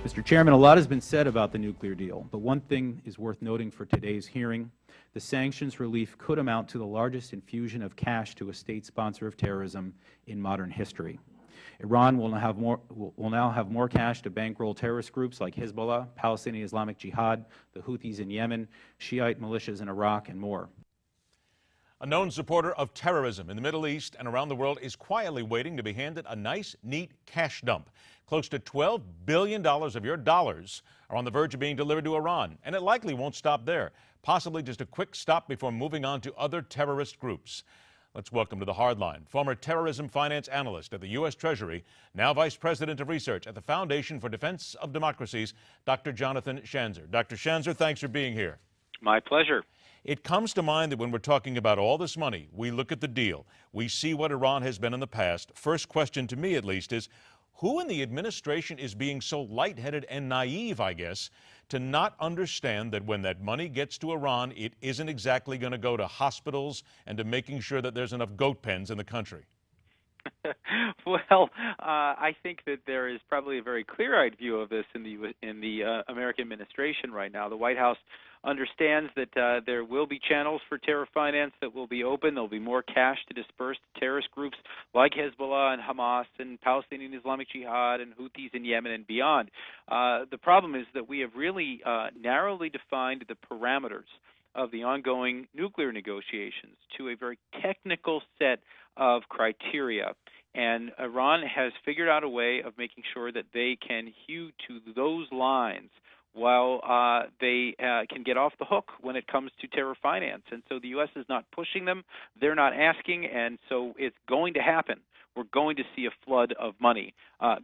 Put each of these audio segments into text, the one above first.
Mr. Chairman, a lot has been said about the nuclear deal, but one thing is worth noting for today's hearing. The sanctions relief could amount to the largest infusion of cash to a state sponsor of terrorism in modern history. Iran will now have more cash to bankroll terrorist groups like Hezbollah, Palestinian Islamic Jihad, the Houthis in Yemen, Shiite militias in Iraq, and more. A known supporter of terrorism in the Middle East and around the world is quietly waiting to be handed a nice, neat cash dump. Close to $12 billion of your dollars are on the verge of being delivered to Iran, and it likely won't stop there. Possibly just a quick stop before moving on to other terrorist groups. Let's welcome to the Hardline former terrorism finance analyst at the U.S. Treasury, now Vice President of Research at the Foundation for Defense of Democracies, Dr. Jonathan Schanzer. Dr. Schanzer, thanks for being here. My pleasure. It comes to mind that when we're talking about all this money, we look at the deal. We see what Iran has been in the past. First question to me, at least, is who in the administration is being so lightheaded and naive, I guess, to not understand that when that money gets to Iran, it isn't exactly going to go to hospitals and to making sure that there's enough goat pens in the country? Well, I think that there is probably a very clear-eyed view of this in the American administration right now. The White House understands that there will be channels for terror finance that will be open. There will be more cash to disperse to terrorist groups like Hezbollah and Hamas and Palestinian Islamic Jihad and Houthis in Yemen and beyond. The problem is that we have really narrowly defined the parameters of the ongoing nuclear negotiations to a very technical set of criteria. And Iran has figured out a way of making sure that they can hew to those lines while they can get off the hook when it comes to terror finance. And so the U.S. is not pushing them. They're not asking, and so it's going to happen. We're going to see a flood of money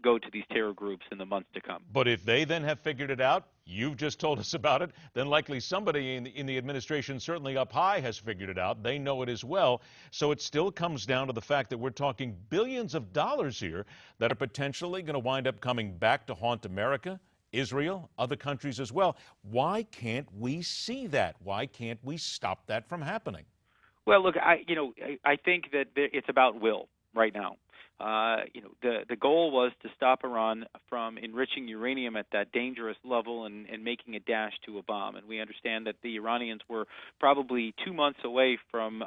go to these terror groups in the months to come. But if they then have figured it out, you've just told us about it, then likely somebody in the administration, certainly up high, has figured it out. They know it as well. So it still comes down to the fact that we're talking billions of dollars here that are potentially going to wind up coming back to haunt America, Israel, other countries as well. Why can't we see that? Why can't we stop that from happening? Well, look, I think that it's about will right now. The goal was to stop Iran from enriching uranium at that dangerous level and making a dash to a bomb. And we understand that the Iranians were probably 2 months away from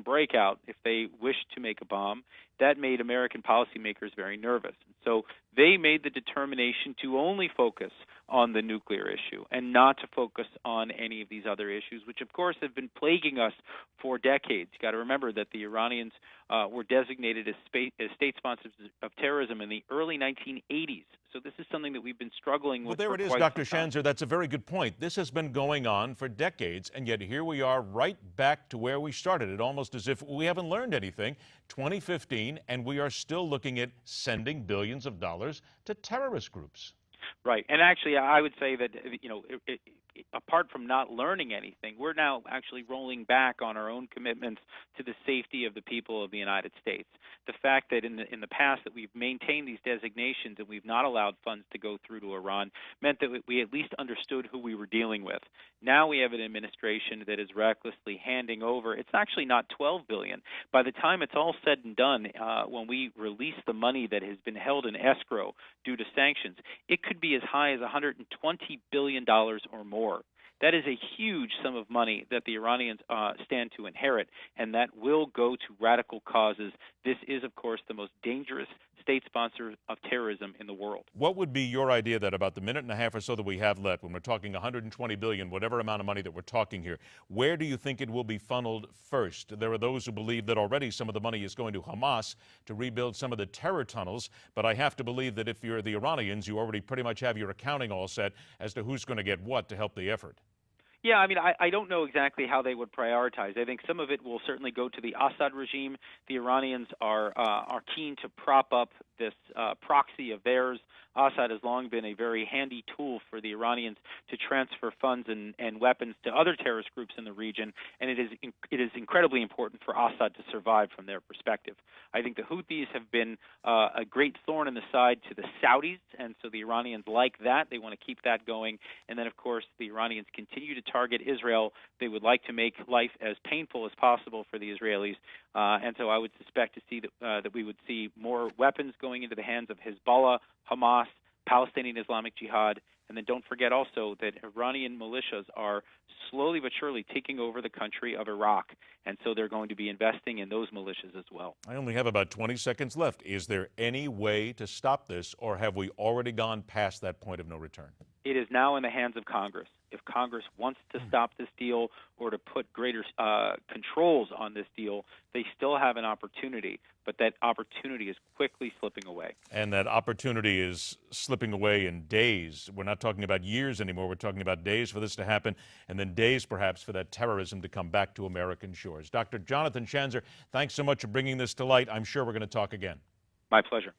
breakout if they wished to make a bomb. That made American policymakers very nervous. So they made the determination to only focus on the nuclear issue and not to focus on any of these other issues, which of course have been plaguing us for decades. You've got to remember that the Iranians were designated as state sponsors of terrorism in the early 1980s. So this is something that we've been struggling with. Well, there it is, Dr. Schanzer. That's a very good point. This has been going on for decades, and yet here we are right back to where we started. It almost as if we haven't learned anything. 2015, and we are still looking at sending billions of dollars to terrorist groups. Right. And actually, I would say that, apart from not learning anything, we're now actually rolling back on our own commitments to the safety of the people of the United States. The fact that in the past that we've maintained these designations and we've not allowed funds to go through to Iran meant that we at least understood who we were dealing with. Now we have an administration that is recklessly handing over. It's actually not $12 billion. By the time it's all said and done, when we release the money that has been held in escrow due to sanctions, it could be as high as $120 billion or more. That is a huge sum of money that the Iranians stand to inherit, and that will go to radical causes. This is, of course, the most dangerous state sponsor of terrorism in the world. What would be your idea that about the minute and a half or so that we have left, when we're talking $120 billion, whatever amount of money that we're talking here, where do you think it will be funneled first? There are those who believe that already some of the money is going to Hamas to rebuild some of the terror tunnels, but I have to believe that if you're the Iranians, you already pretty much have your accounting all set as to who's going to get what to help the effort. Yeah, I mean, I don't know exactly how they would prioritize. I think some of it will certainly go to the Assad regime. The Iranians are keen to prop up this proxy of theirs. Assad has long been a very handy tool for the Iranians to transfer funds and weapons to other terrorist groups in the region, and it is incredibly important for Assad to survive from their perspective. I think the Houthis have been a great thorn in the side to the Saudis, and so the Iranians like that. They want to keep that going. And then, of course, the Iranians continue to target Israel. They would like to make life as painful as possible for the Israelis, and so I would suspect to see that we would see more weapons going into the hands of Hezbollah, Hamas, Palestinian Islamic Jihad, and then don't forget also that Iranian militias are slowly but surely taking over the country of Iraq, and so they're going to be investing in those militias as well. I only have about 20 seconds left. Is there any way to stop this, or have we already gone past that point of no return? It is now in the hands of Congress. If Congress wants to stop this deal or to put greater controls on this deal, they still have an opportunity, but that opportunity is quickly slipping away. And that opportunity is slipping away in days. We're not talking about years anymore. We're talking about days for this to happen, and then days perhaps for that terrorism to come back to American shores. Dr. Jonathan Schanzer, thanks so much for bringing this to light. I'm sure we're going to talk again. My pleasure.